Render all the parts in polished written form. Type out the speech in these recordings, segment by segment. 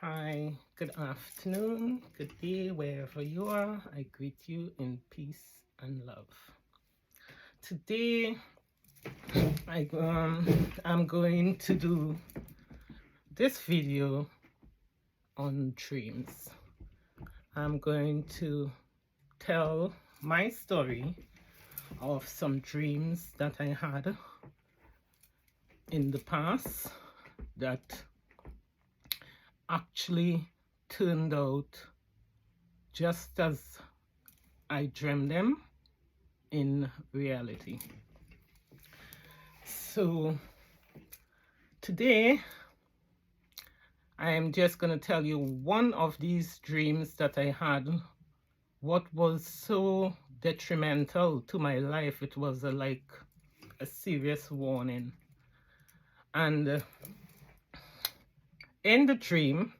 Hi, good afternoon, good day, wherever you are. I greet you in peace and love. Today, I'm going to do this video on dreams. I'm going to tell my story of some dreams that I had in the past that actually turned out just as I dreamed them in reality. So today I am just going to tell you one of these dreams that I had. What was so detrimental to my life, it was like a serious warning. And in the dream,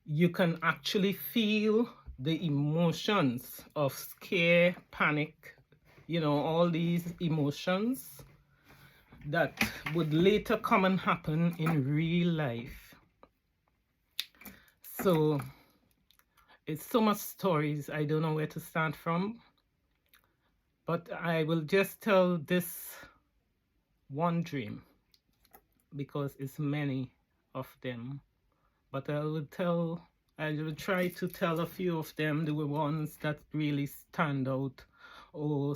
you can actually feel the emotions of scare, panic, all these emotions that would later come and happen in real life. So it's so much stories, I don't know where to start from, but I will just tell this one dream because it's many of them. But I will try to tell a few of them, the ones that really stand out, or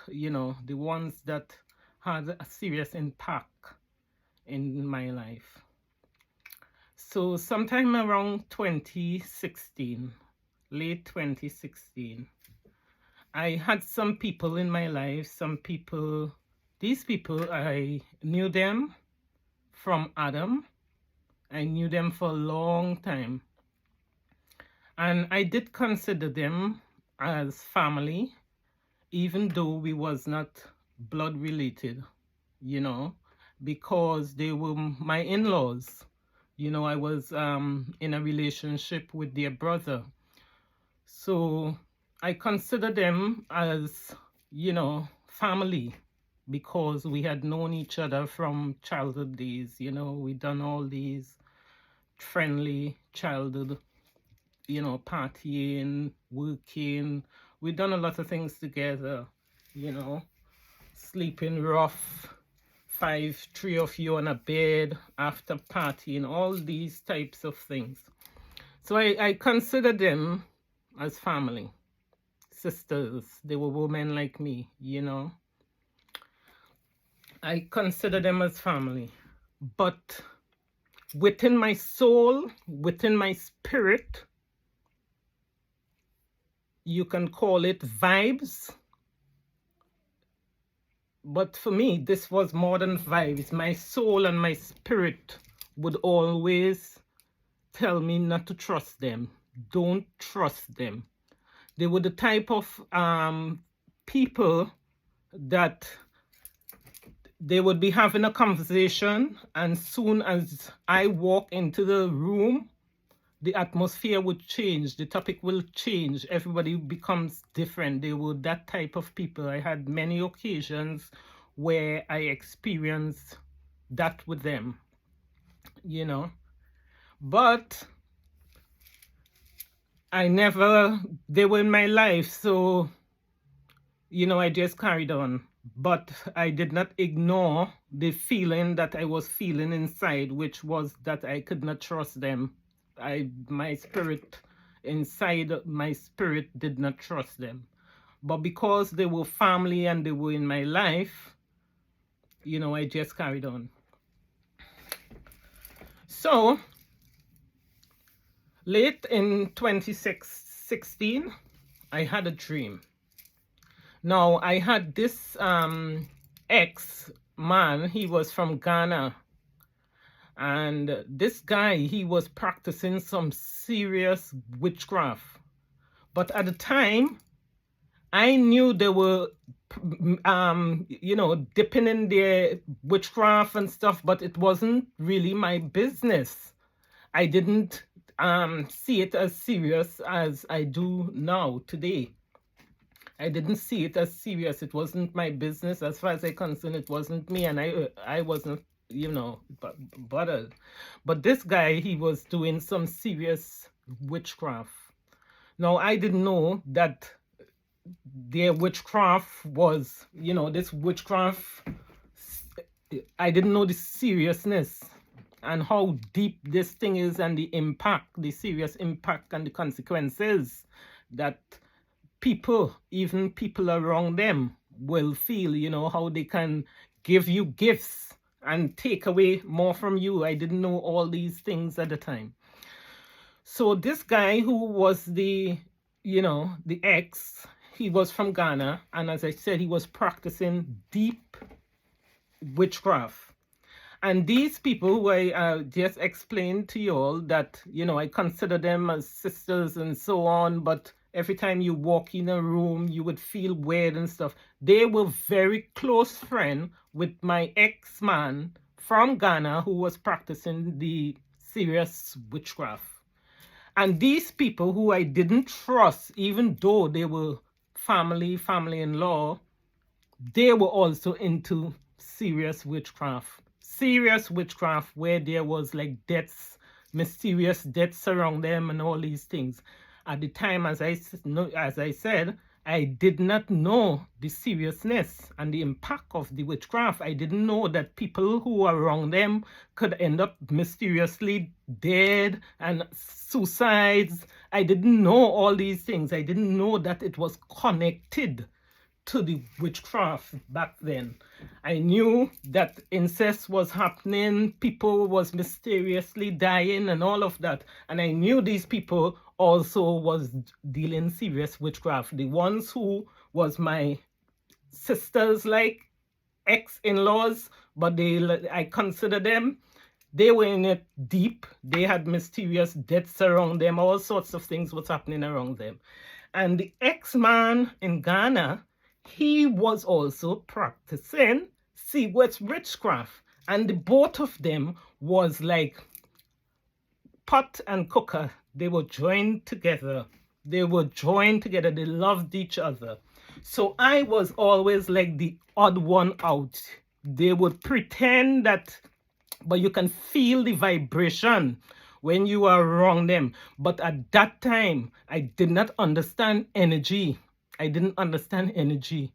the ones that had a serious impact in my life. So sometime around 2016, late 2016, I had some people in my life, these people, I knew them from Adam. I knew them for a long time. And I did consider them as family, even though we was not blood related, because they were my in-laws. I was in a relationship with their brother. So I consider them as, family, because we had known each other from childhood days. We done all these friendly childhood, partying, working. We done a lot of things together, sleeping rough, three of you on a bed after partying, all these types of things. So I consider them as family, sisters. They were women like me, I consider them as family. But within my soul, within my spirit, you can call it vibes. But for me, this was more than vibes. My soul and my spirit would always tell me not to trust them. Don't trust them. They were the type of people that they would be having a conversation, and soon as I walk into the room, the atmosphere would change, the topic will change, everybody becomes different. They were that type of people. I had many occasions where I experienced that with them, but they were in my life, so I just carried on. But I did not ignore the feeling that I was feeling inside, which was that I could not trust them. My spirit did not trust them. But because they were family and they were in my life, I just carried on. So late in 2016, I had a dream. Now, I had this ex-man, he was from Ghana. And this guy, he was practicing some serious witchcraft. But at the time, I knew they were, dipping in their witchcraft and stuff, but it wasn't really my business. I didn't see it as serious as I do now, today. I didn't see it as serious. It wasn't my business. As far as I'm concerned, it wasn't me, and I wasn't you know, but this guy, he was doing some serious witchcraft. Now, I didn't know that their witchcraft was, you know, this witchcraft, I didn't know the seriousness and how deep this thing is, and the impact, the serious impact and the consequences that people, even people around them, will feel, you know, how they can give you gifts and take away more from you. I didn't know all these things at the time. So this guy who was the, you know, the ex, he was from Ghana, and as I said, he was practicing deep witchcraft. And these people who I just explained to you all, that, you know, I consider them as sisters and so on, but every time you walk in a room, you would feel weird and stuff. They were very close friend with my ex-man from Ghana who was practicing the serious witchcraft. And these people who I didn't trust, even though they were family-in-law, they were also into serious witchcraft. Serious witchcraft where there was like deaths, mysterious deaths around them and all these things. At the time, as I said, I did not know the seriousness and the impact of the witchcraft. I didn't know that people who were around them could end up mysteriously dead and suicides. I didn't know all these things. I didn't know that it was connected to the witchcraft back then. I knew that incest was happening, people was mysteriously dying and all of that. And I knew these people also was dealing serious witchcraft. The ones who was my sisters, like ex-in-laws, but I consider them, they were in it deep. They had mysterious deaths around them, all sorts of things was happening around them. And the ex-man in Ghana, he was also practicing witchcraft, and the both of them was like pot and cooker. They were joined together. They loved each other. So I was always like the odd one out. They would pretend that, but you can feel the vibration when you are around them. But at that time, I did not understand energy. I didn't understand energy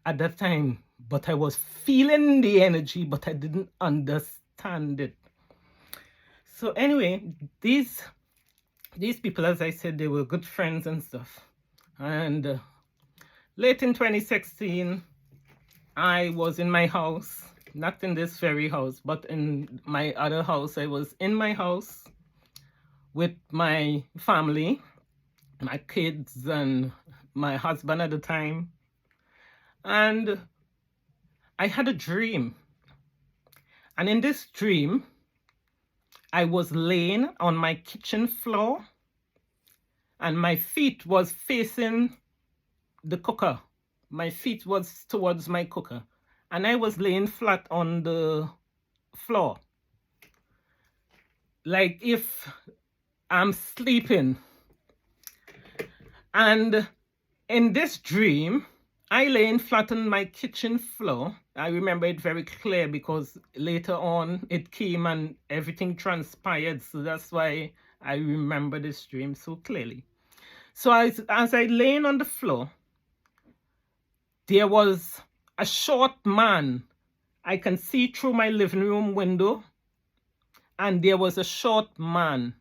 at that time, but I was feeling the energy, but I didn't understand it. So anyway, these people, as I said, they were good friends and stuff. And late in 2016, I was in my house, not in this very house, but in my other house. I was in my house with my family, my kids and my husband at the time. And I had a dream. And in this dream, I was laying on my kitchen floor and my feet was facing the cooker. My feet was towards my cooker. And I was laying flat on the floor, like if I'm sleeping. And in this dream, I laying flat on my kitchen floor. I remember it very clear because later on it came and everything transpired. So that's why I remember this dream so clearly. So as I laying on the floor, there was a short man. I can see through my living room window. And there was a short man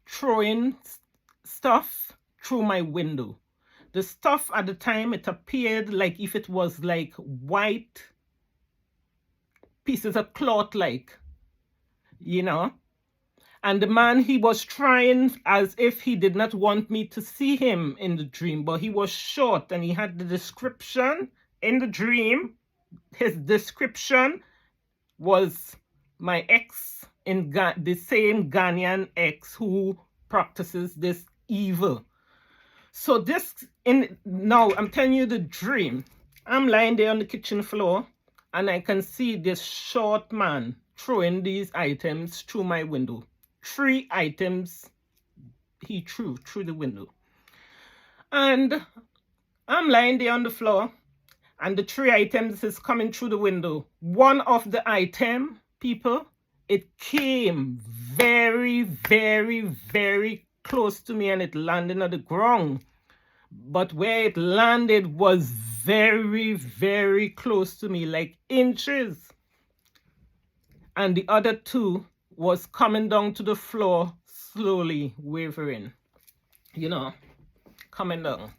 throwing stuff through my window. The stuff at the time, it appeared like if it was like white pieces of cloth, like, you know. And the man, he was trying as if he did not want me to see him in the dream, but he was short and he had the description in the dream. His description was my ex, in the same Ghanaian ex who practices this evil. So now I'm telling you the dream. I'm lying there on the kitchen floor and I can see this short man throwing these items through my window. 3 items he threw through the window. And I'm lying there on the floor and the 3 items is coming through the window. One of the item people, it came very, very, very close to me and it landed on the ground. But where it landed was very, very close to me, like inches. And the other two was coming down to the floor, slowly wavering, coming down.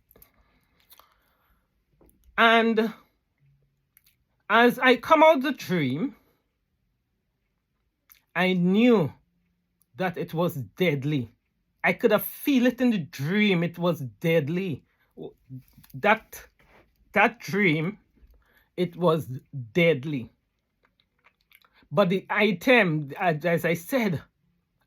And as I come out the dream, I knew that it was deadly. I could have feel it in the dream. It was deadly. That dream, it was deadly. But the item, as I said,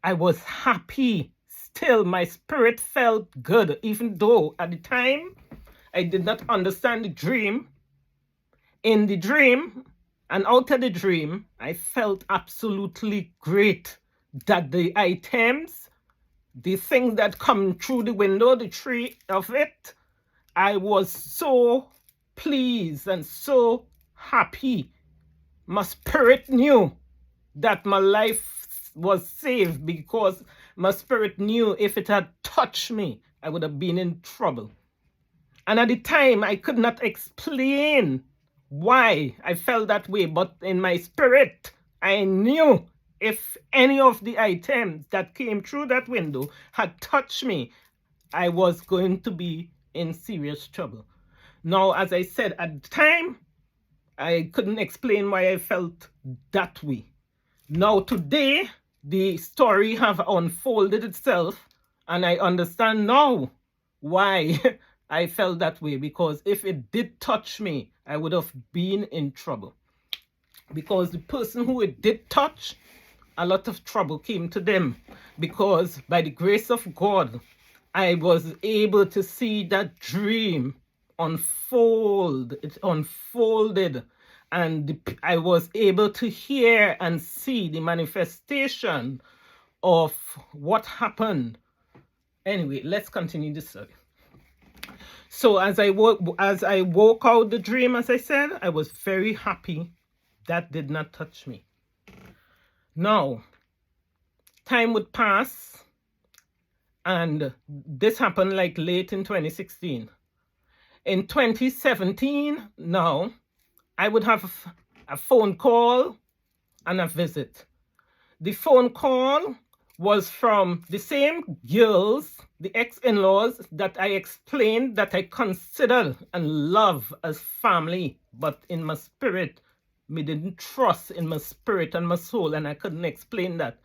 I was happy. Still, my spirit felt good, even though at the time I did not understand the dream. In the dream and out of the dream, I felt absolutely great that the items, the things that come through the window, the three of it, I was so pleased and so happy. My spirit knew that my life was saved because my spirit knew if it had touched me, I would have been in trouble. And at the time, I could not explain why I felt that way, but in my spirit, I knew if any of the items that came through that window had touched me, I was going to be in serious trouble. Now, as I said, at the time, I couldn't explain why I felt that way. Now, today, the story have unfolded itself, and I understand now why I felt that way, because if it did touch me, I would have been in trouble. Because the person who it did touch, a lot of trouble came to them, because by the grace of God, I was able to see that dream unfold. It unfolded, and I was able to hear and see the manifestation of what happened. Anyway, let's continue the story. So as I woke out the dream, as I said, I was very happy that did not touch me. Now, time would pass, and this happened like late in 2016. In 2017, now, I would have a phone call and a visit. The phone call was from the same girls, the ex-in-laws that I explained that I consider and love as family, but in my spirit, me didn't trust in my spirit and my soul, and I couldn't explain that.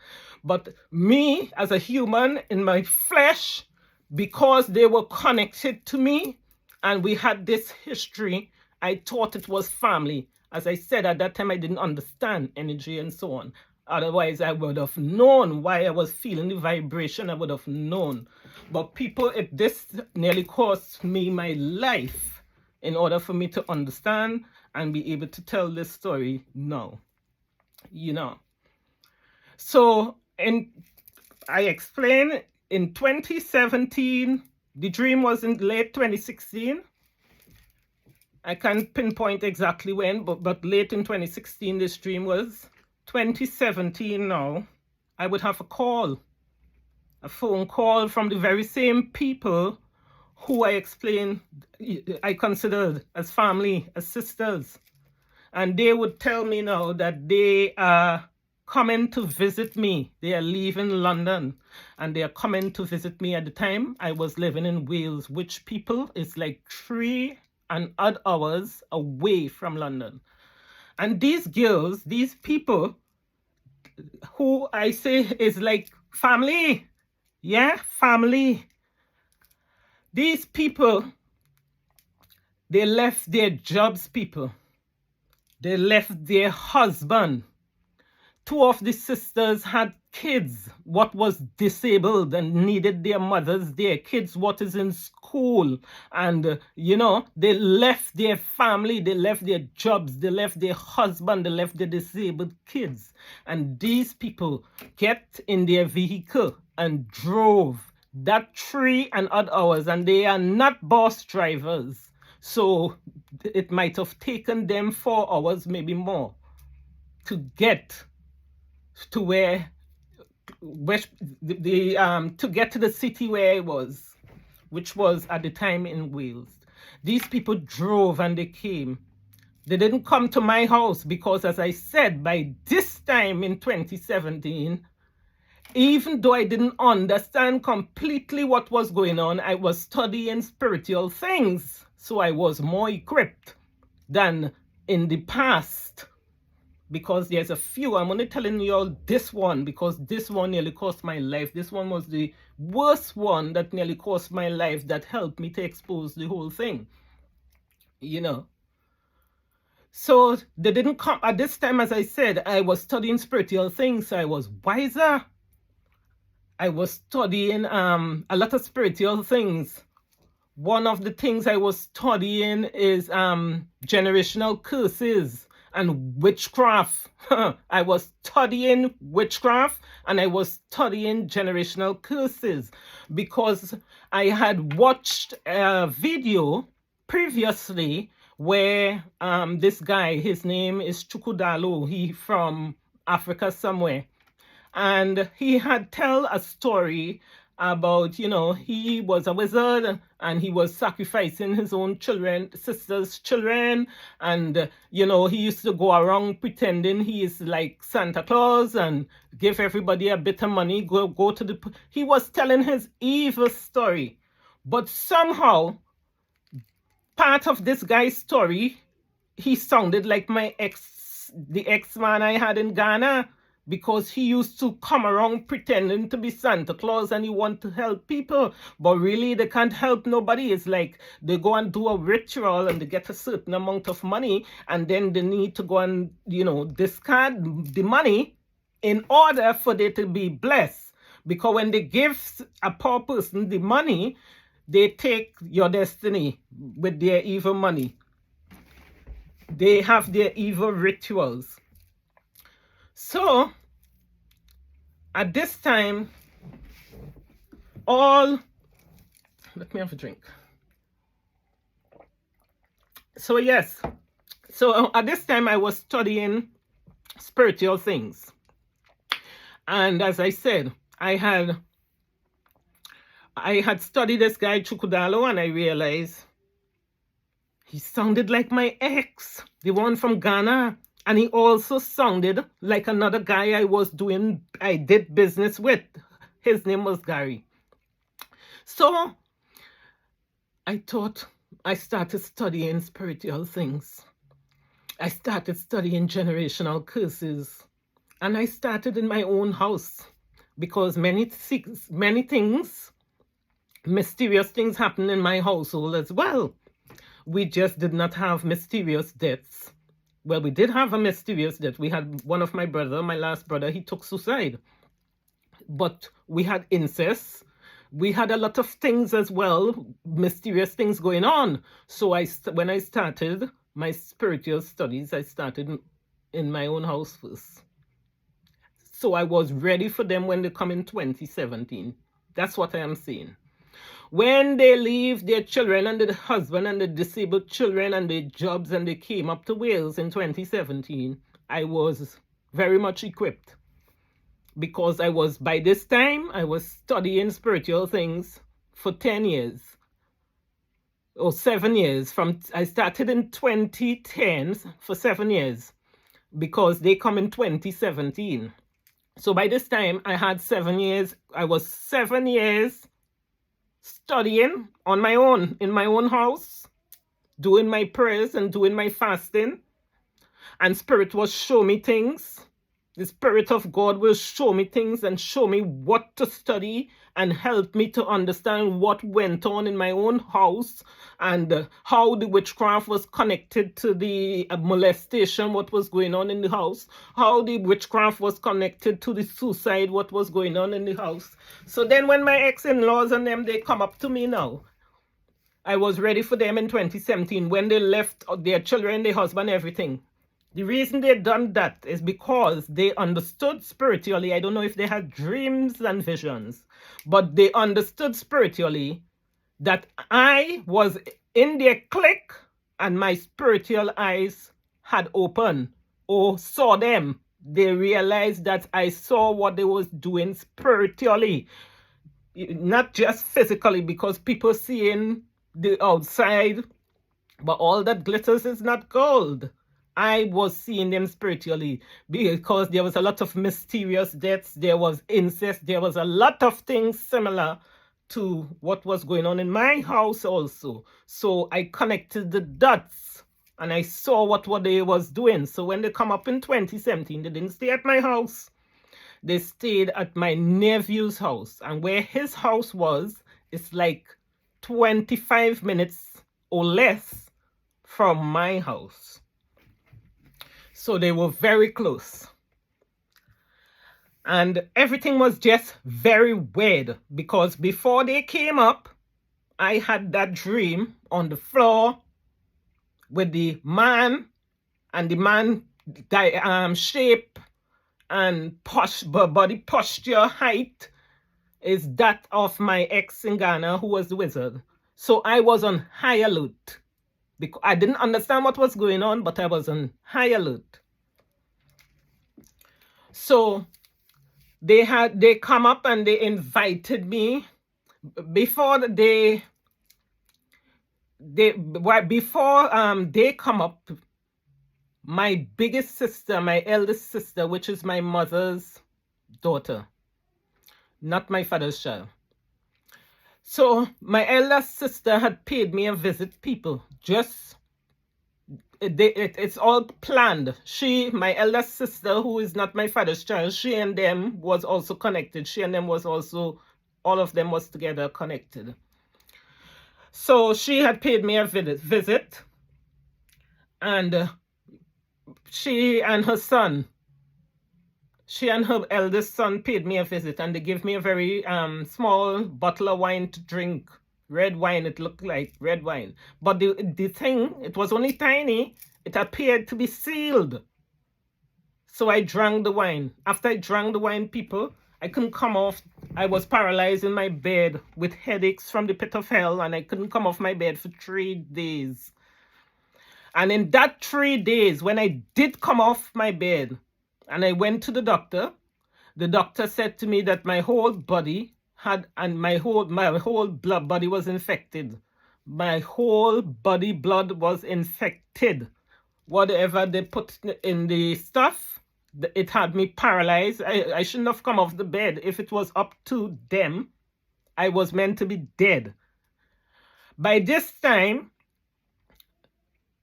But me, as a human, in my flesh, because they were connected to me, and we had this history, I thought it was family. As I said, at that time, I didn't understand energy and so on. Otherwise, I would have known why I was feeling the vibration. I would have known. But people, this nearly cost me my life in order for me to understand and be able to tell this story now. So, I explained in 2017, the dream was in late 2016. I can't pinpoint exactly when, but late in 2016, this dream was. 2017 now, I would have a phone call from the very same people who I explained I considered as family, as sisters. And they would tell me now that they are coming to visit me. They are leaving London and they are coming to visit me. At the time, I was living in Wales, which people is like 3 and odd hours away from London. And these girls, these people who I say is like family, family. These people, they left their jobs, people. They left their husband. 2 of the sisters had kids what was disabled and needed their mothers, their kids what is in school, and they left their family, they left their jobs, they left their husband, they left their disabled kids, and these people get in their vehicle and drove that 3 and odd hours, and they are not bus drivers, so it might have taken them 4 hours, maybe more, to get to where to get to the city where I was, which was at the time in Wales. These people drove and they came. They didn't come to my house because, as I said, by this time in 2017, even though I didn't understand completely what was going on, I was studying spiritual things. So I was more equipped than in the past. Because there's a few, I'm only telling you all this one because this one nearly cost my life. This one was the worst one that nearly cost my life, that helped me to expose the whole thing. You know. So they didn't come at this time. As I said, I was studying spiritual things, so I was wiser. I was studying a lot of spiritual things. One of the things I was studying is generational curses and witchcraft. I was studying witchcraft and I was studying generational curses because I had watched a video previously where this guy, his name is Chukudalo, he from Africa somewhere, and he had tell a story about, he was a wizard and he was sacrificing his own children, sister's children, and he used to go around pretending he is like Santa Claus and give everybody a bit of money, go to the, he was telling his evil story. But somehow part of this guy's story, he sounded like the ex-man I had in Ghana, because he used to come around pretending to be Santa Claus and he want to help people, but really they can't help nobody. It's like they go and do a ritual and they get a certain amount of money, and then they need to go and discard the money in order for they to be blessed. Because when they give a poor person the money, they take your destiny with their evil money. They have their evil rituals. So at this time, let me have a drink. So yes, so at this time I was studying spiritual things. And as I said, I had studied this guy Chukudalo, and I realized he sounded like my ex, the one from Ghana. And he also sounded like another guy I did business with. His name was Gary. So I started studying spiritual things. I started studying generational curses. And I started in my own house, because many things, mysterious things happen in my household as well. We just did not have mysterious deaths. Well, we did have a mysterious death. We had one of my last brother, he took suicide. But we had incest. We had a lot of things as well, mysterious things going on. So when I started my spiritual studies, I started in my own house first. So I was ready for them when they come in 2017. That's what I am saying. When they leave their children and the husband and the disabled children and their jobs, and they came up to Wales in 2017, I was very much equipped, because by this time, I was studying spiritual things for 10 years or 7 years. I started in 2010 for 7 years, because they come in 2017. So by this time, I had 7 years. I was 7 years studying on my own, in my own house, doing my prayers and doing my fasting. And Spirit was show me things. The Spirit of God will show me things and show me what to study and help me to understand what went on in my own house, and how the witchcraft was connected to the molestation, what was going on in the house, how the witchcraft was connected to the suicide, what was going on in the house. So then when my ex-in-laws and them, they come up to me now, I was ready for them in 2017 when they left their children, their husband, everything. The reason they done that is because they understood spiritually. I don't know if they had dreams and visions, but they understood spiritually that I was in their clique and my spiritual eyes had opened, or saw them they realized that I saw what they was doing spiritually, not just physically, because people seeing the outside, but all that glitters is not gold. I was seeing them spiritually because there was a lot of mysterious deaths, there was incest, there was a lot of things similar to what was going on in my house also. So I connected the dots and I saw what they was doing. So when they come up in 2017, they didn't stay at my house. They stayed at my nephew's house. And where his house was, it's like 25 minutes or less from my house. So they were very close. And everything was just very weird because before they came up, I had that dream on the floor with the man, and the man shape and body posture, height is that of my ex in Ghana who was the wizard. So I was on high alert because I didn't understand what was going on, but I was on high alert. So they come up and they invited me before they come up. My biggest sister, my eldest sister, which is my mother's daughter, not my father's child. So my eldest sister had paid me a visit, people. Just it's all planned. My eldest sister, who is not my father's child, she and them was also connected. She and them was also, all of them was together connected. So she had paid me a visit, and she and her eldest son paid me a visit, and they gave me a very small bottle of wine to drink. Red wine, it looked like red wine. But the thing, it was only tiny. It appeared to be sealed. So I drank the wine. After I drank the wine, people, I couldn't come off. I was paralyzed in my bed with headaches from the pit of hell, and I couldn't come off my bed for 3 days. And in that 3 days, when I did come off my bed and I went to the doctor said to me that my whole body my whole body was infected. My whole body blood was infected. Whatever they put in the stuff, it had me paralyzed. I shouldn't have come off the bed. If it was up to them, I was meant to be dead. By this time,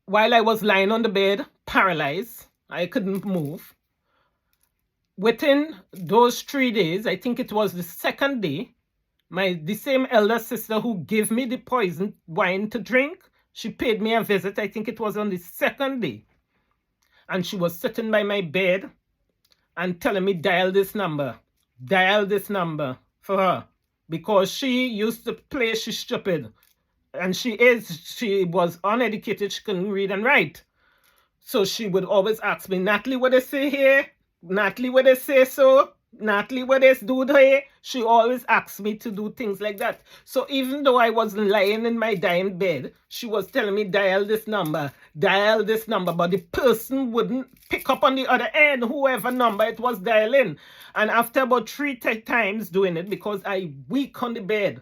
while I was lying on the bed, paralyzed, I couldn't move. Within those 3 days, I think it was the second day, the same elder sister who gave me the poison wine to drink, she paid me a visit. I think it was on the second day. And she was sitting by my bed and telling me, dial this number for her. Because she used to play, she's stupid. And she was uneducated, she couldn't read and write. So she would always ask me, Natalie, what they say here? Natalie, what they say so? Natalie, what they do here? She always asked me to do things like that. So even though I wasn't lying in my dying bed, she was telling me, dial this number. But the person wouldn't pick up on the other end, whoever number it was dialing. And after about 3 times doing it, because I weak on the bed,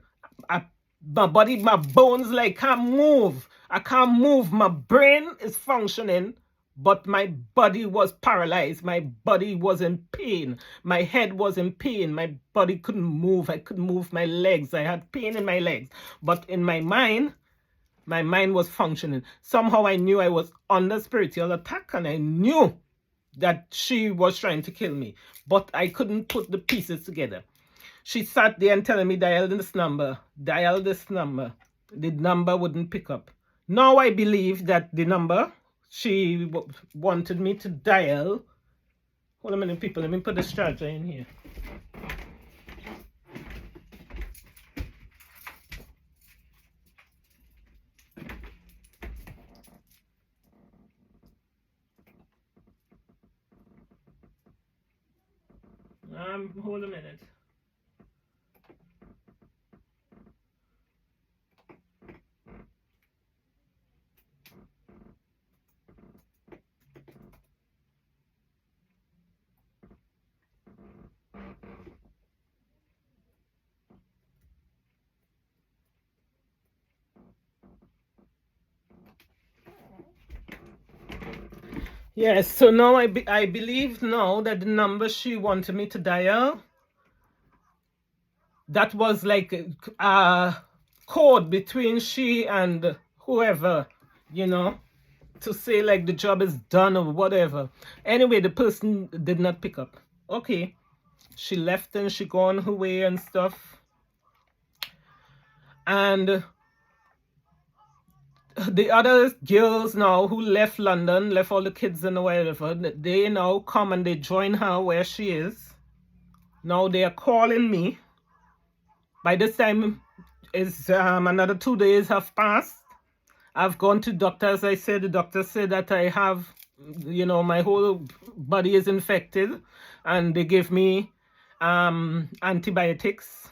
my body, my bones, like, can't move. I can't move. My brain is functioning, but my body was paralyzed. My body was in pain. My head was in pain. My body couldn't move. I couldn't move my legs. I had pain in my legs. But in my mind was functioning. Somehow I knew I was under spiritual attack, and I knew that she was trying to kill me. But I couldn't put the pieces together. She sat there and telling me, dial this number. The number wouldn't pick up. Now I believe that the number she wanted me to dial. Hold on a minute, people. Let me put this charger in here. Hold a minute. Yes, so now I believe now that the number she wanted me to dial, that was like a code between she and whoever, you know, to say like the job is done or whatever. Anyway, the person did not pick up. Okay, she left and she gone her way and stuff. And the other girls now who left London, left all the kids and whatever, they now come and they join her where she is. Now they are calling me. By this time, is another 2 days have passed. I've gone to doctor, as I said. The doctor said that I have, you know, my whole body is infected, and they gave me antibiotics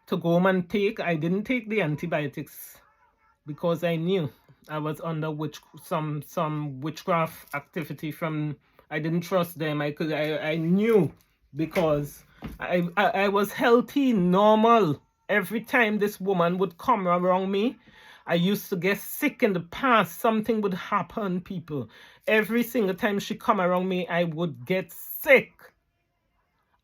to go home and take. I didn't take the antibiotics because I knew I was under some witchcraft activity from. I didn't trust them. I knew because I was healthy, normal. Every time this woman would come around me, I used to get sick in the past. Something would happen, people. Every single time she come around me, I would get sick.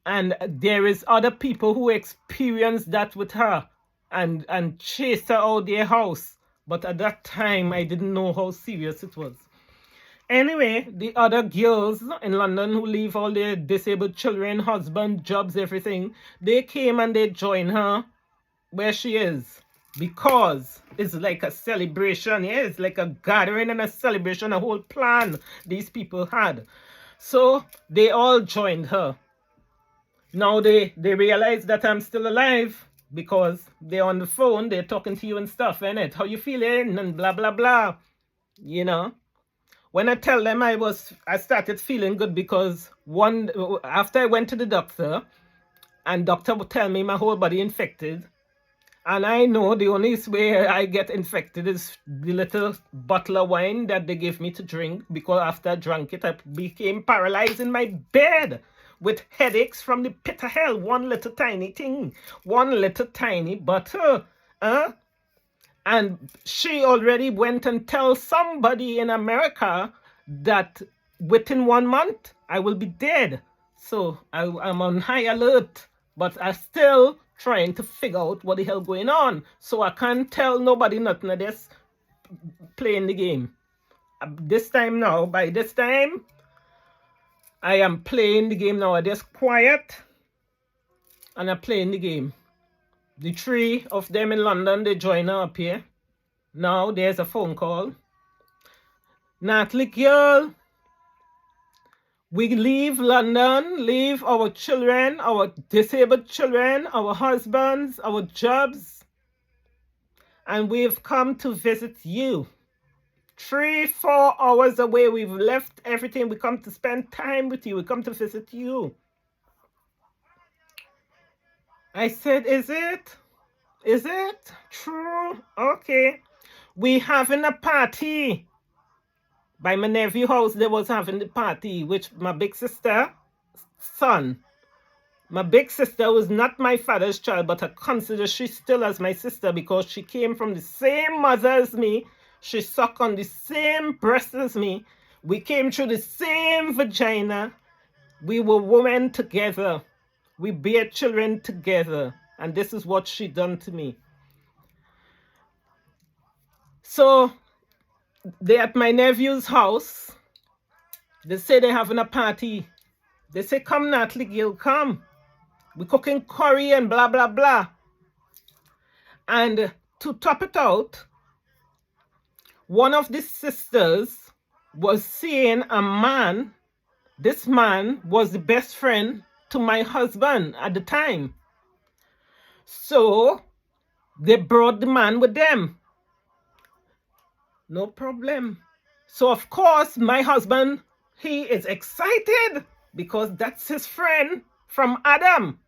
And there is other people who experience that with her and chase her out their house. But at that time, I didn't know how serious it was. Anyway, the other girls in London who leave all their disabled children, husband, jobs, everything, they came and they joined her where she is. Because it's like a celebration. Yeah, it's like a gathering and a celebration, a whole plan these people had. So they all joined her. Now they realize that I'm still alive because they're on the phone, they're talking to you and stuff, innit? How you feeling? And blah, blah, blah. You know? When I tell them I started feeling good because after I went to the doctor, and doctor would tell me my whole body infected, and I know the only way I get infected is the little bottle of wine that they gave me to drink, because after I drank it, I became paralyzed in my bed with headaches from the pit of hell. One little tiny thing, one little tiny bottle. And she already went and tell somebody in America that within 1 month I will be dead. So I'm on high alert, but I'm still trying to figure out what the hell going on. So I can't tell nobody nothing. I just playing the game. This time now, by this time, I am playing the game now. I just quiet and I'm playing the game. The 3 of them in London, they join her up here. Now there's a phone call. Natalie girl, we leave London, leave our children, our disabled children, our husbands, our jobs, and we've come to visit you. 3-4 hours away, we've left everything. We come to spend time with you. We come to visit you. I said, is it? Is it true? Okay. We having a party. By my nephew house, they was having the party, which my big sister, son. My big sister was not my father's child, but I consider she still as my sister because she came from the same mother as me. She sucked on the same breast as me. We came through the same vagina. We were women together. We bear children together. And this is what she done to me. So they're at my nephew's house. They say they're having a party. They say, come Natalie Gill, come. We're cooking curry and blah, blah, blah. And to top it out, one of the sisters was seeing a man. This man was the best friend to my husband at the time. So they brought the man with them. No problem. So of course, my husband, he is excited because that's his friend from Adam.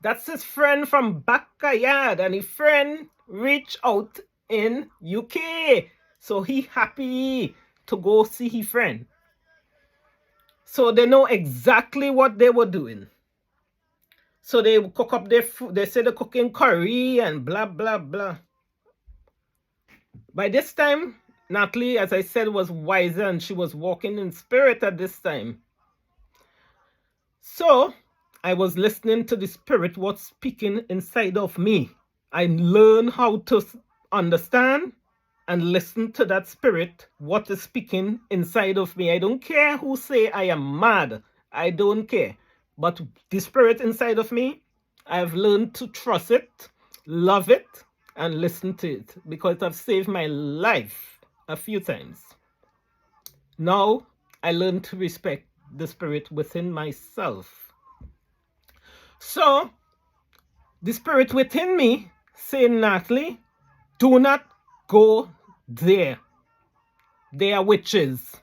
That's his friend from backyard, and his friend reached out in UK. So he happy to go see his friend. So they know exactly what they were doing. So they cook up their food. They say they're cooking curry and blah, blah, blah. By this time, Natalie, as I said, was wiser and she was walking in spirit at this time. So I was listening to the spirit what's speaking inside of me. I learned how to understand and listen to that spirit what is speaking inside of me. I don't care who say I am mad. I don't care. But the spirit inside of me, I've learned to trust it, love it, and listen to it because it has saved my life a few times. Now I learn to respect the spirit within myself. So the spirit within me saying, Natalie, do not go there. They are witches.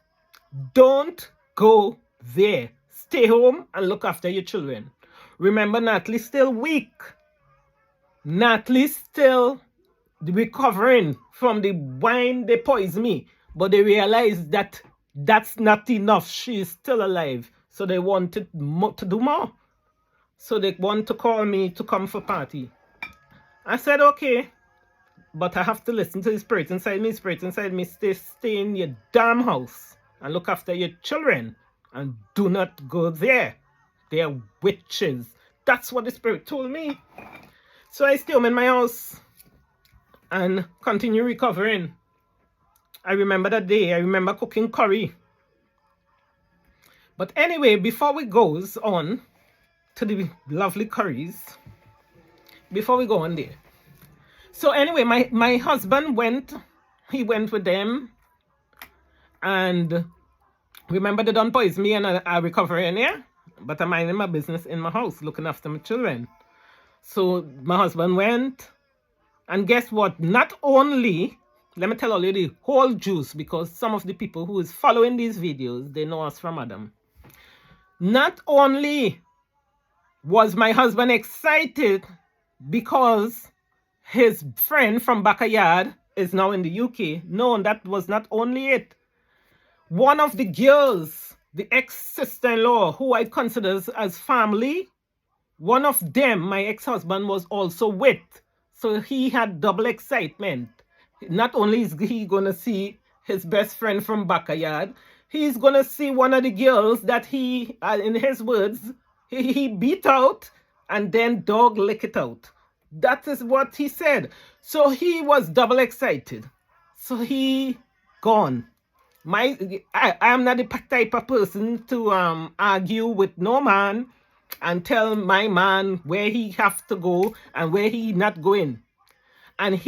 Don't go there. Stay home and look after your children. Remember, Natalie's still weak. Natalie's still recovering from the wine they poisoned me. But they realized that that's not enough. She is still alive. So they wanted to do more. So they want to call me to come for party. I said, okay. But I have to listen to the spirit inside me. Spirit inside me, stay in your damn house and look after your children. And do not go there. They are witches. That's what the spirit told me. So I stay home in my house and continue recovering. I remember that day. I remember cooking curry. But anyway, before we goes on to the lovely curries, before we go on there. So anyway, my husband went. He went with them. And remember they done poison me and I recovering, yeah? But I'm minding my business in my house, looking after my children. So my husband went. And guess what? Not only, let me tell you the whole juice, because some of the people who is following these videos, they know us from Adam. Not only was my husband excited because his friend from backyard is now in the UK. No, that was not only it. One of the girls, the ex-sister-in-law, who I consider as family, one of them, my ex-husband, was also with. So he had double excitement. Not only is he going to see his best friend from backyard, he's going to see one of the girls that he, in his words, he beat out and then dog lick it out. That is what he said. So he was double excited. So he gone. I am not the type of person to argue with no man and tell my man where he have to go and where he not going. And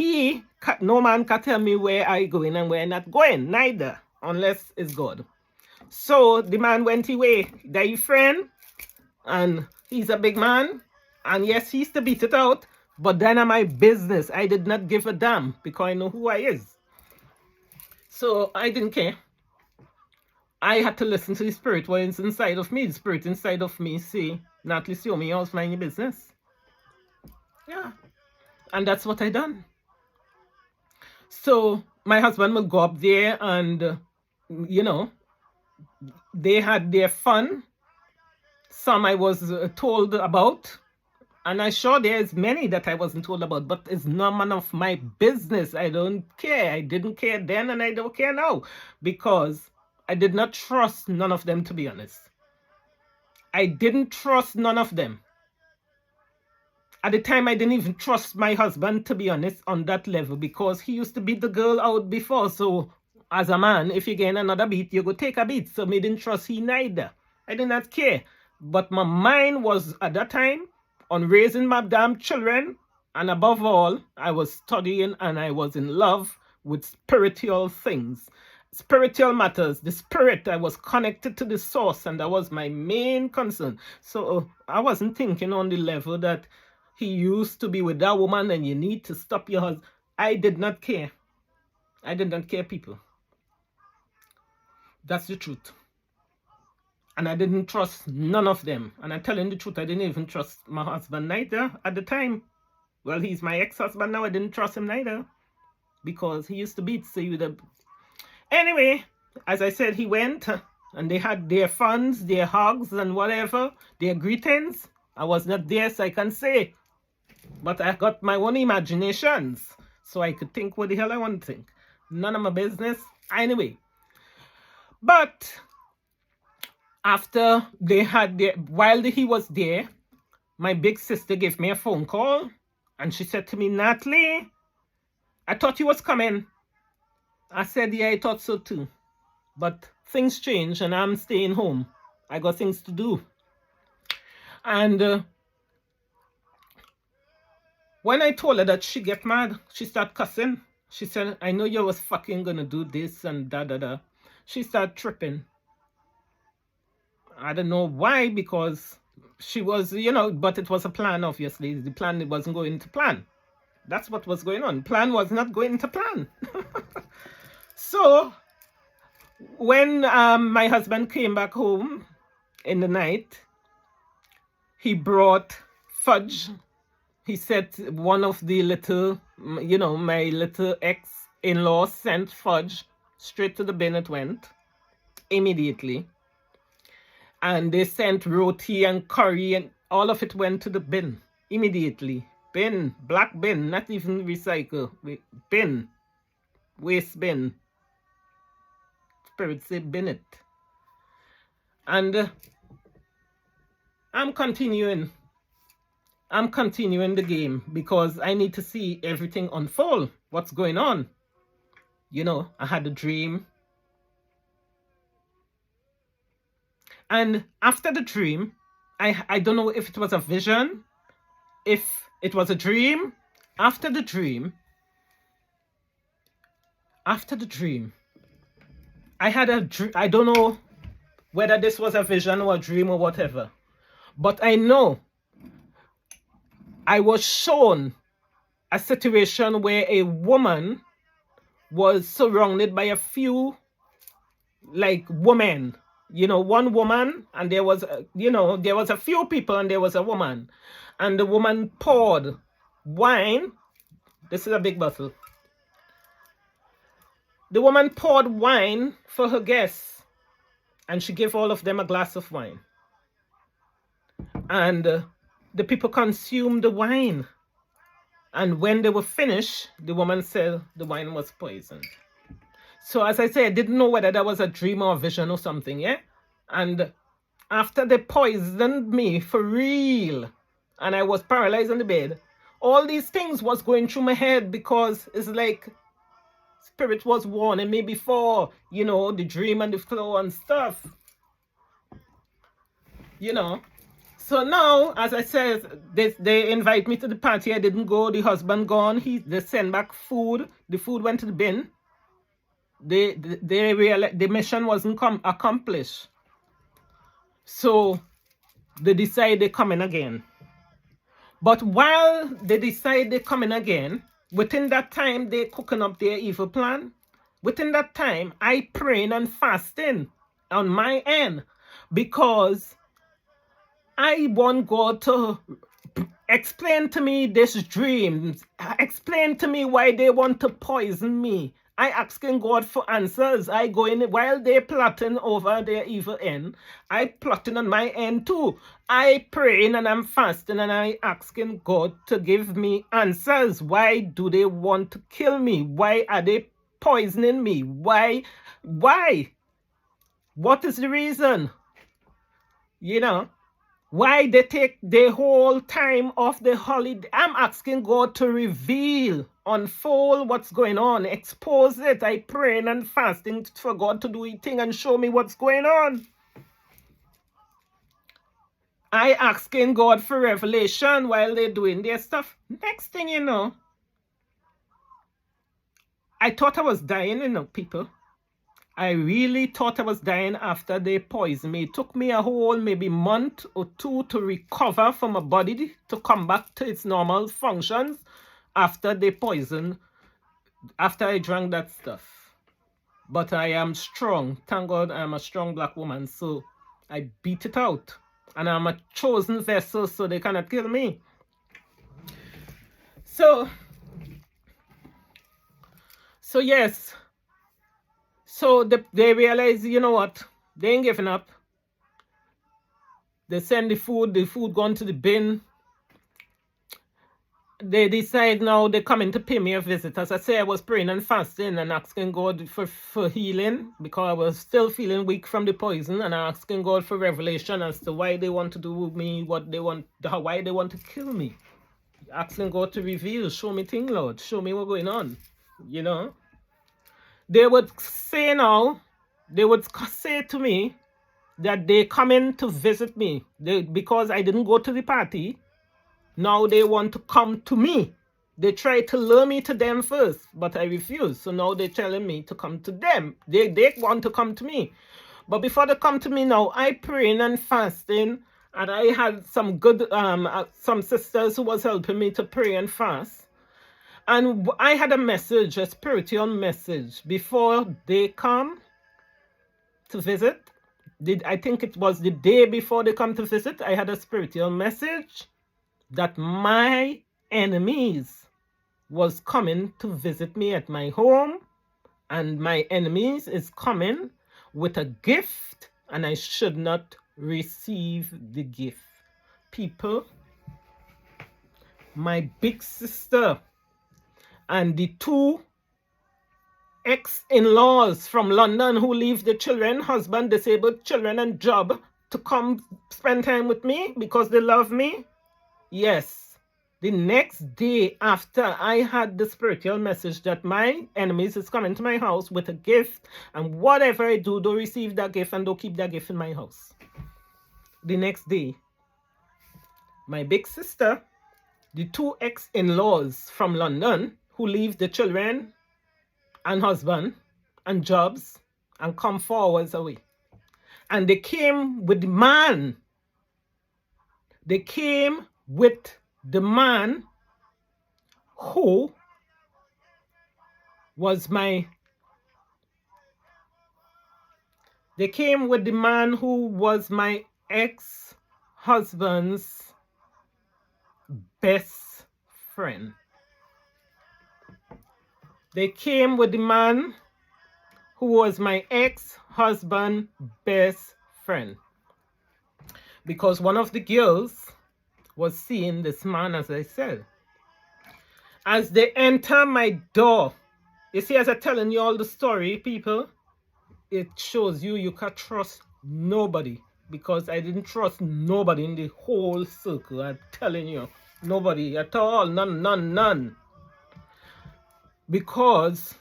no man can tell me where I going and where I not going, neither, unless it's God. So the man went away, their friend, and he's a big man, and yes, he used to beat it out, but then on my business, I did not give a damn because I know who I is. So I didn't care. I had to listen to the spirit what is inside of me. The spirit inside of me say, Natalie, show me yours, mind your business. Yeah. And that's what I done. So my husband will go up there and, they had their fun. Some I was told about. And I'm sure there's many that I wasn't told about, but it's none of my business. I don't care. I didn't care then and I don't care now because I did not trust none of them, to be honest. I didn't trust none of them. At the time, I didn't even trust my husband, to be honest, on that level because he used to beat the girl out before. So as a man, if you get another beat, you go take a beat. So I didn't trust he neither. I did not care. But my mind was, at that time, on raising my damn children. And above all, I was studying and I was in love with spiritual things. Spiritual matters, the spirit. I was connected to the source and that was my main concern. So I wasn't thinking on the level that he used to be with that woman and you need to stop your husband. I did not care. I did not care, people. That's the truth. And I didn't trust none of them. And I'm telling the truth, I didn't even trust my husband neither at the time. Well, he's my ex-husband now. I didn't trust him neither because he used to beat. So you would have... Anyway, as I said, he went and they had their funs, their hugs and whatever, their greetings. I was not there, so I can say. But I got my own imaginations, so I could think what the hell I want to think. None of my business. Anyway, but after they had their, while he was there, my big sister gave me a phone call and she said to me, Natalie, I thought you was coming. I said, yeah, I thought so too. But things change and I'm staying home. I got things to do. And when I told her that, she get mad. She started cussing. She said, I know you was fucking gonna do this and da. She started tripping. I don't know why, because she was, but it was a plan, obviously. The plan, it wasn't going to plan. That's what was going on. Plan was not going to plan. So when my husband came back home in the night, he brought fudge. He said one of the little, my little ex-in-law sent fudge. Straight to the bin it went, immediately. And they sent roti and curry and all of it went to the bin, immediately. Bin, black bin, not even recycle. Bin, waste bin. Spirit say bin it. And I'm continuing the game because I need to see everything unfold. What's going on? I had a dream. And after the dream, I don't know if it was a vision, if it was a dream. After the dream, I had a dream. I don't know whether this was a vision or a dream or whatever. But I know I was shown a situation where a woman was surrounded by a few, like, women. One woman, and there was, there was a few people and there was a woman. And the woman poured wine. This is a big bottle. The woman poured wine for her guests. And she gave all of them a glass of wine. And the people consumed the wine. And when they were finished, the woman said the wine was poisoned. So as I say, I didn't know whether that was a dream or a vision or something, yeah? And after they poisoned me for real, and I was paralyzed in the bed, all these things was going through my head because it's like Spirit was warning me before, the dream and the flow and stuff. So now, as I said, they invite me to the party. I didn't go. The husband gone. They send back food. The food went to the bin. They realized the mission wasn't accomplished. So they decide they're coming again. But while they decide they're coming again, within that time they're cooking up their evil plan. Within that time, I praying and fasting on my end because I want God to explain to me this dream. Explain to me why they want to poison me. I asking God for answers. I go in while they plotting over their evil end. I plotting on my end too. I praying and I'm fasting and I asking God to give me answers. Why do they want to kill me? Why are they poisoning me? Why? What is the reason? Why they take the whole time of the holiday? I'm asking God to reveal, unfold what's going on, expose it. I praying and fasting for God to do a thing and show me what's going on. I asking God for revelation while they're doing their stuff. Next thing you know, I thought I was dying, people. I really thought I was dying after they poisoned me. It took me a whole maybe month or two to recover from my body to come back to its normal functions after they poisoned, after I drank that stuff. But I am strong. Thank God I'm a strong black woman. So I beat it out. And I'm a chosen vessel, so they cannot kill me. So yes. So they realize, you know what? They ain't giving up. They send the food gone to the bin. they decide now they're coming to pay me a visit. As I say, I was praying and fasting and asking God for healing because I was still feeling weak from the poison, and asking God for revelation as to why they want to do with me, what they want, why they want to kill me. Asking God to reveal, show me things, Lord, show me what's going on. You know, they would say now, they would say to me that they coming to visit me. Because I didn't go to the party. Now they want to come to me. They tried to lure me to them first, but I refused. So now they're telling me to come to them. They want to come to me. But before they come to me now, I praying and fasting, and I had some good some sisters who was helping me to pray and fast. And I had a message, a spiritual message, before they come to visit. I think it was the day before they come to visit, I had a spiritual message that my enemies was coming to visit me at my home, and my enemies is coming with a gift, and I should not receive the gift. People, my big sister and the two ex-in-laws from London who leave the children, husband, disabled children and job to come spend time with me because they love me. Yes, the next day after I had the spiritual message that my enemies is coming to my house with a gift, and whatever I do, don't receive that gift and don't keep that gift in my house. The next day, my big sister, the two ex-in-laws from London who leave the children and husband and jobs and come 4 hours away. And they came with the man. They came with the man who was my ex-husband's best friend. They came with the man who was my ex-husband's best friend. Because one of the girls was seeing this man, as I said. As they enter my door, you see, as I'm telling you all the story, people, it shows you can trust nobody. Because I didn't trust nobody in the whole circle. I'm telling you, nobody at all, none. Because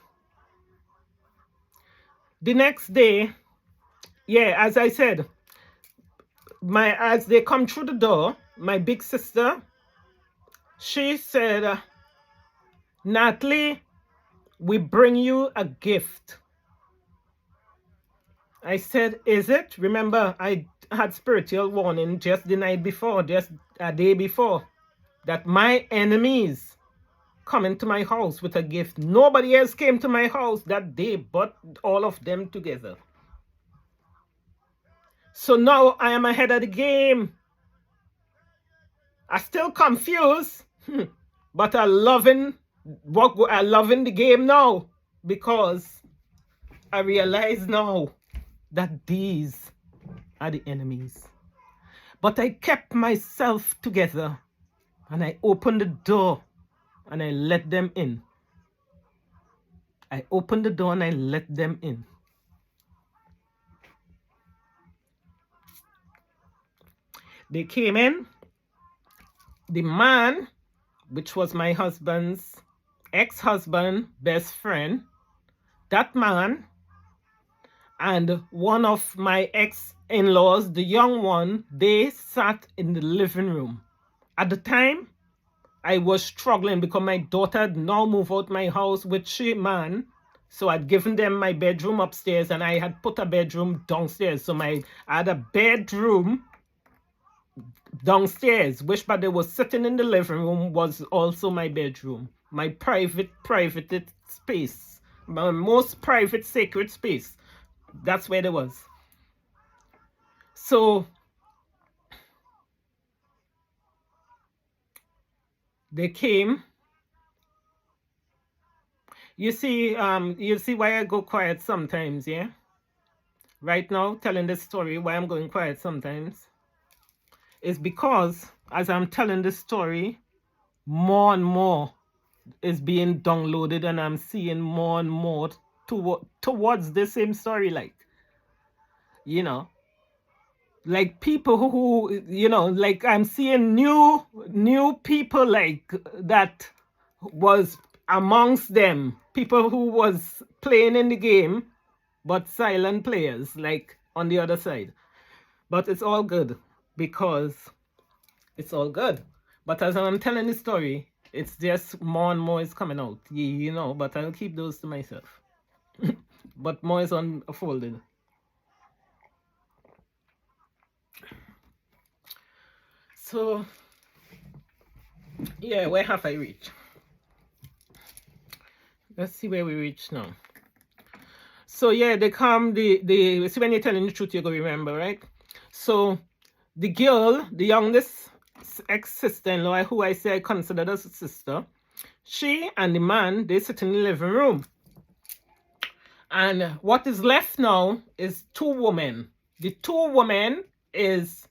the next day, yeah, as I said, as they come through the door, my big sister, she said, Natalie, we bring you a gift. I said, is it? Remember, I had spiritual warning just the night before, just a day before, that my enemies coming to my house with a gift. Nobody else came to my house that day but all of them together. So now I am ahead of the game. I still confused, but I'm loving the game now, because I realize now that these are the enemies. But I kept myself together, and I opened the door and I let them in. I opened the door and I let them in. They came in. The man, which was my husband's ex-husband, best friend, that man, and one of my ex-in-laws, the young one, they sat in the living room. At the time, I was struggling because my daughter had now moved out my house with she man. So I'd given them my bedroom upstairs, and I had put a bedroom downstairs. So I had a bedroom downstairs, which, but they was sitting in the living room, was also my bedroom. My private space. My most private, sacred space. That's where there was. So they came. You see why I go quiet sometimes, yeah? Right now, telling this story, why I'm going quiet sometimes, is because as I'm telling this story, more and more is being downloaded, and I'm seeing more and more towards the same story, like, you know, like people like I'm seeing new people like that was amongst them, people who was playing in the game but silent players like on the other side. But it's all good, because it's all good. But as I'm telling the story, it's just more and more is coming out, but I'll keep those to myself. But more is unfolded. So yeah, where have I reached? Let's see where we reach now. So yeah, they come, the see, when you're telling the truth, you're gonna remember, right? So the girl, the youngest ex-sister-in-law, who I say I considered as a sister, she and the man, they sit in the living room. And what is left now is two women. The two women is,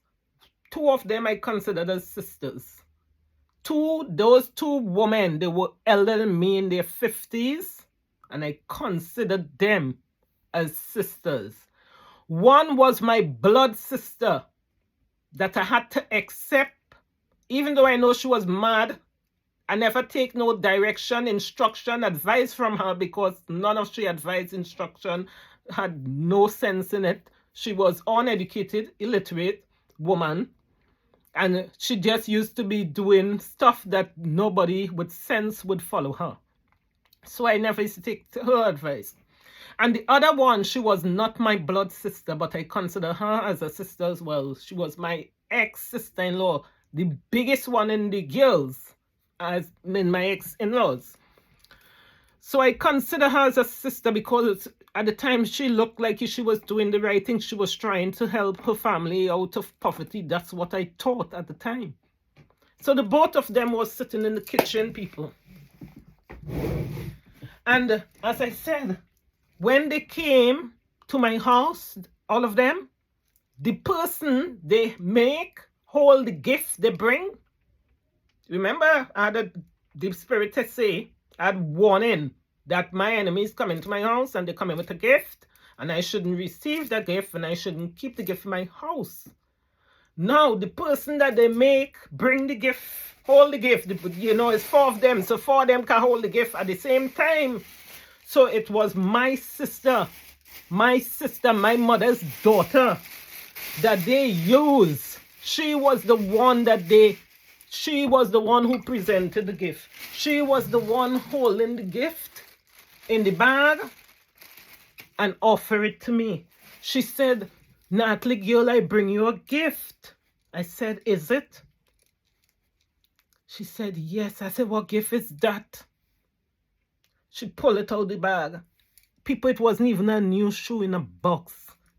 two of them I considered as sisters. Those two women, they were elder than me, in their 50s, and I considered them as sisters. One was my blood sister that I had to accept, even though I know she was mad. I never take no direction, instruction, advice from her, because none of she advice, instruction had no sense in it. She was uneducated, illiterate woman, and she just used to be doing stuff that nobody with sense would follow her. So I never used to take her advice. And the other one, she was not my blood sister, but I consider her as a sister as well. She was my ex-sister-in-law, the biggest one in the girls, as in my ex-in-laws. So I consider her as a sister, because at the time she looked like she was doing the right thing. She was trying to help her family out of poverty. That's what I thought at the time. So the both of them was sitting in the kitchen, people. And as I said, when they came to my house, all of them, the person they make hold the gift they bring. Remember, I had the spirit to say, I had warning that my enemy is coming to my house and they're coming with a gift, and I shouldn't receive that gift, and I shouldn't keep the gift in my house. Now, the person that they make bring the gift, hold the gift, it's four of them, so four of them can hold the gift at the same time. So it was my sister, my mother's daughter, that they used. She was the one who presented the gift. She was the one holding the gift in the bag and offer it to me. She said, "Natalie, girl, I bring you a gift." I said, "Is it?" She said, "Yes." I said, "What gift is that?" She pulled it out of the bag. People, it wasn't even a new shoe in a box.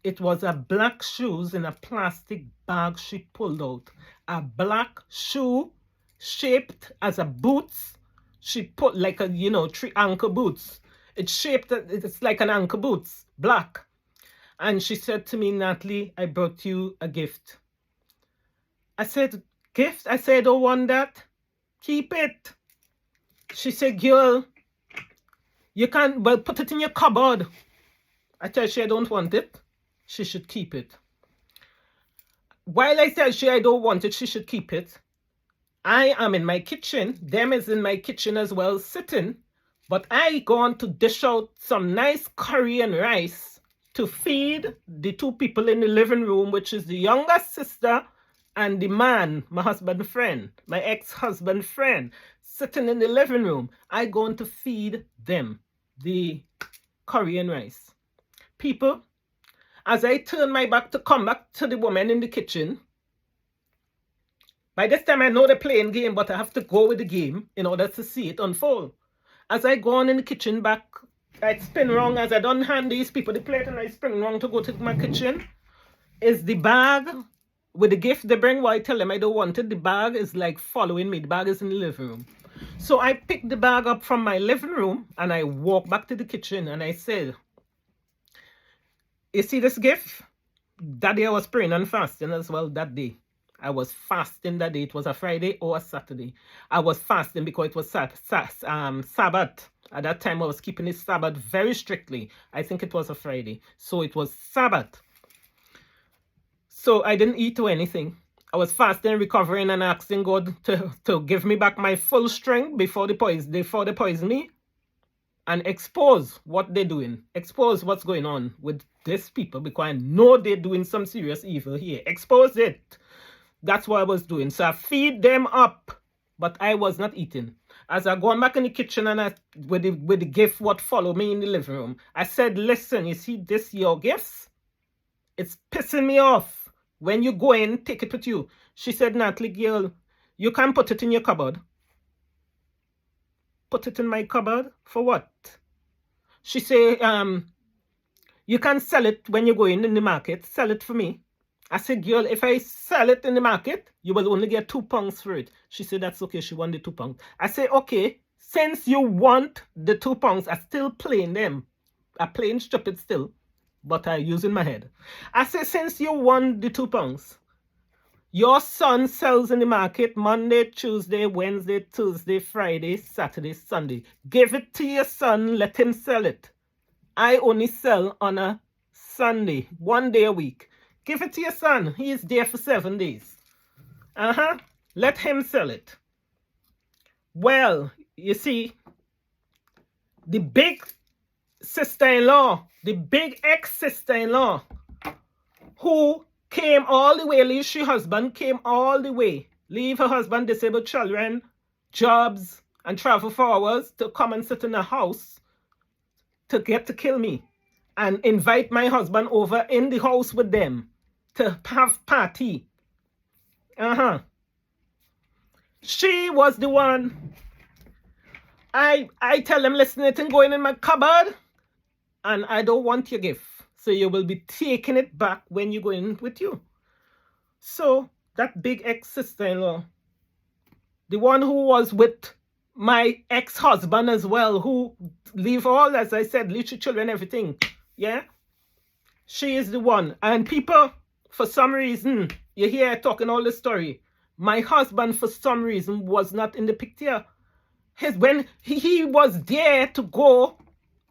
It was a black shoes in a plastic bag she pulled out. A black shoe shaped as a boots. She put like a, three ankle boots. It's shaped, it's like an ankle boots, black. And she said to me, "Natalie, I brought you a gift." I said, "Gift?" I said, "I don't want that. Keep it." She said, "Girl, you can't, well, put it in your cupboard." I tell she I don't want it. She should keep it. While I tell she I don't want it, she should keep it. I am in my kitchen. Them is in my kitchen as well, sitting. But I go on to dish out some nice curry and rice to feed the two people in the living room, which is the younger sister and the man, my husband friend, my ex-husband friend, sitting in the living room. I go on to feed them the curry and rice. People, as I turn my back to come back to the woman in the kitchen, by this time I know they're playing game, but I have to go with the game in order to see it unfold. As I go on in the kitchen back, I spin wrong. As I don't hand these people the plate and I spin wrong to go to my kitchen, is the bag with the gift they bring. Why I tell them I don't want it. The bag is like following me. The bag is in the living room. So I pick the bag up from my living room and I walk back to the kitchen and I said, "You see this gift? That day I was praying and fasting as well that day. I was fasting that day. It was a Friday or a Saturday. I was fasting because it was Sabbath. At that time, I was keeping the Sabbath very strictly. I think it was a Friday. So it was Sabbath. So I didn't eat or anything. I was fasting, recovering, and asking God to give me back my full strength before they poison me, and expose what they're doing. Expose what's going on with these people, because I know they're doing some serious evil here. Expose it. That's what I was doing. So I feed them up, but I was not eating. As I gone back in the kitchen and with the gift what followed me in the living room, I said, listen, you see this your gifts? It's pissing me off. When you go in, take it with you. She said, Natalie, girl, you can put it in your cupboard. Put it in my cupboard? For what? She said, you can sell it when you go in the market. Sell it for me. I said, girl, if I sell it in the market, you will only get £2 for it. She said, that's okay. She won the £2. I said, okay, since you want the £2, I still playing them. I playing stupid still, but I using my head. I said, since you won the £2, your son sells in the market Monday, Tuesday, Wednesday, Thursday, Friday, Saturday, Sunday. Give it to your son. Let him sell it. I only sell on a Sunday, 1 day a week. Give it to your son. He is there for 7 days. Let him sell it. Well, you see, the big sister-in-law, the big ex-sister-in-law, who came all the way, leave her husband, came all the way, leave her husband, disabled children, jobs, and travel for hours to come and sit in a house to get to kill me and invite my husband over in the house with them to have party. She was the one. I tell them, listen, it ain't going in my cupboard, and I don't want your gift. So you will be taking it back when you go in with you. So that big ex-sister-in-law, the one who was with my ex-husband as well, who leave all, as I said, little children, everything. Yeah? She is the one. And people, for some reason, you hear talking all this story. My husband, for some reason, was not in the picture. When he was there to go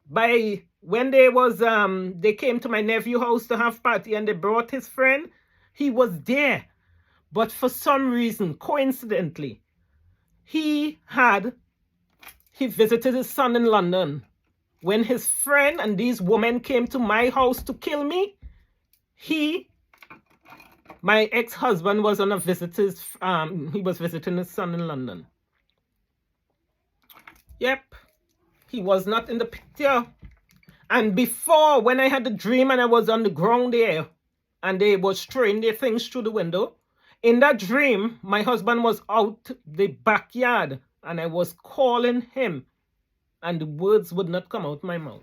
by, when they came to my nephew's house to have party and they brought his friend, he was there. But for some reason, coincidentally, he visited his son in London. When his friend and these women came to my house to kill me, my ex-husband was on a visit. He was visiting his son in London. Yep, he was not in the picture. And before, when I had the dream and I was on the ground there, and they were throwing their things through the window, in that dream, my husband was out the backyard, and I was calling him, and the words would not come out my mouth.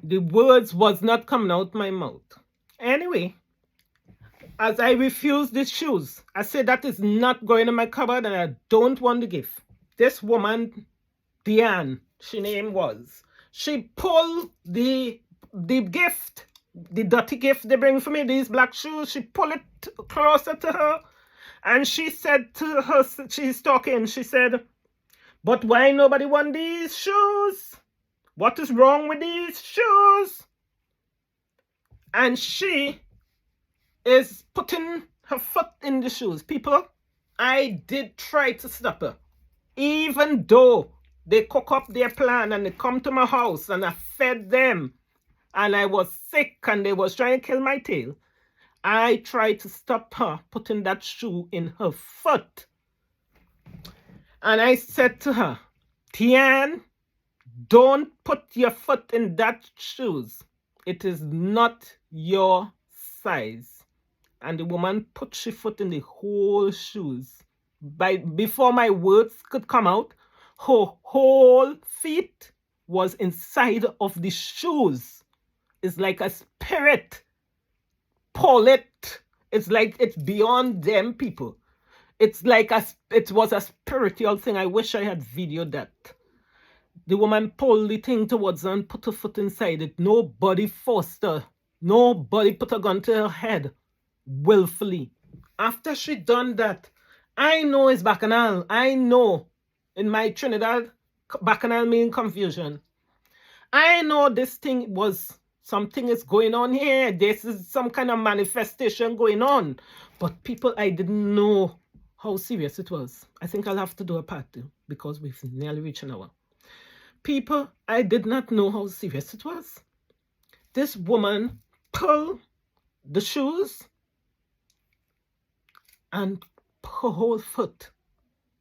The words was not coming out my mouth. Anyway, as I refused the shoes, I said that is not going in my cupboard and I don't want the gift. This woman, Diane, she name was, she pulled the gift, the dirty gift they bring for me, these black shoes, she pulled it closer to her and she said to her, she's talking, she said, but why nobody want these shoes? What is wrong with these shoes? And she is putting her foot in the shoes. People, I did try to stop her. Even though they cook up their plan and they come to my house and I fed them and I was sick and they was trying to kill my tail, I tried to stop her putting that shoe in her foot. And I said to her, Tian, don't put your foot in that shoes. It is not your size. And the woman put her foot in the whole shoes. Before my words could come out, her whole feet was inside of the shoes. It's like a spirit. Pull it. It's like it's beyond them people. It's like it was a spiritual thing. I wish I had videoed that. The woman pulled the thing towards her and put her foot inside it. Nobody forced her. Nobody put a gun to her head. willfully. After she done that, I know it's bacchanal. I know in my Trinidad, bacchanal mean confusion. I know this thing was something is going on here. This is some kind of manifestation going on. But people, I didn't know how serious it was. I think I'll have to do a part 2 because we've nearly reached an hour. People, I did not know how serious it was. This woman pulled the shoes and her whole foot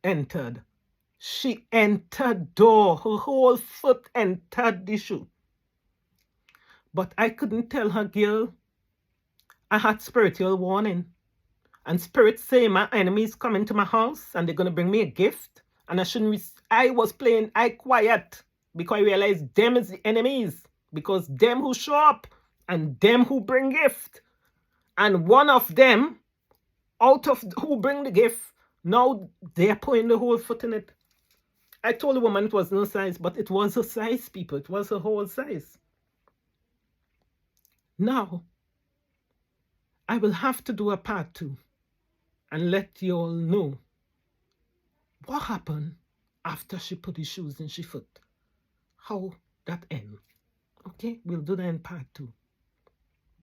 entered. She entered door. Her whole foot entered the shoe. But I couldn't tell her, girl, I had spiritual warning. And spirits say my enemies coming to my house and they're going to bring me a gift. And I shouldn't, I was playing, I quiet because I realized them is the enemies. Because them who show up and them who bring gift. And one of them, out of who bring the gift, now they're putting the whole foot in it. I told the woman it was no size, but it was a size, people. It was a whole size. Now, I will have to do a part 2 and let you all know what happened after she put the shoes in she foot. How that end. Okay, we'll do that in part 2.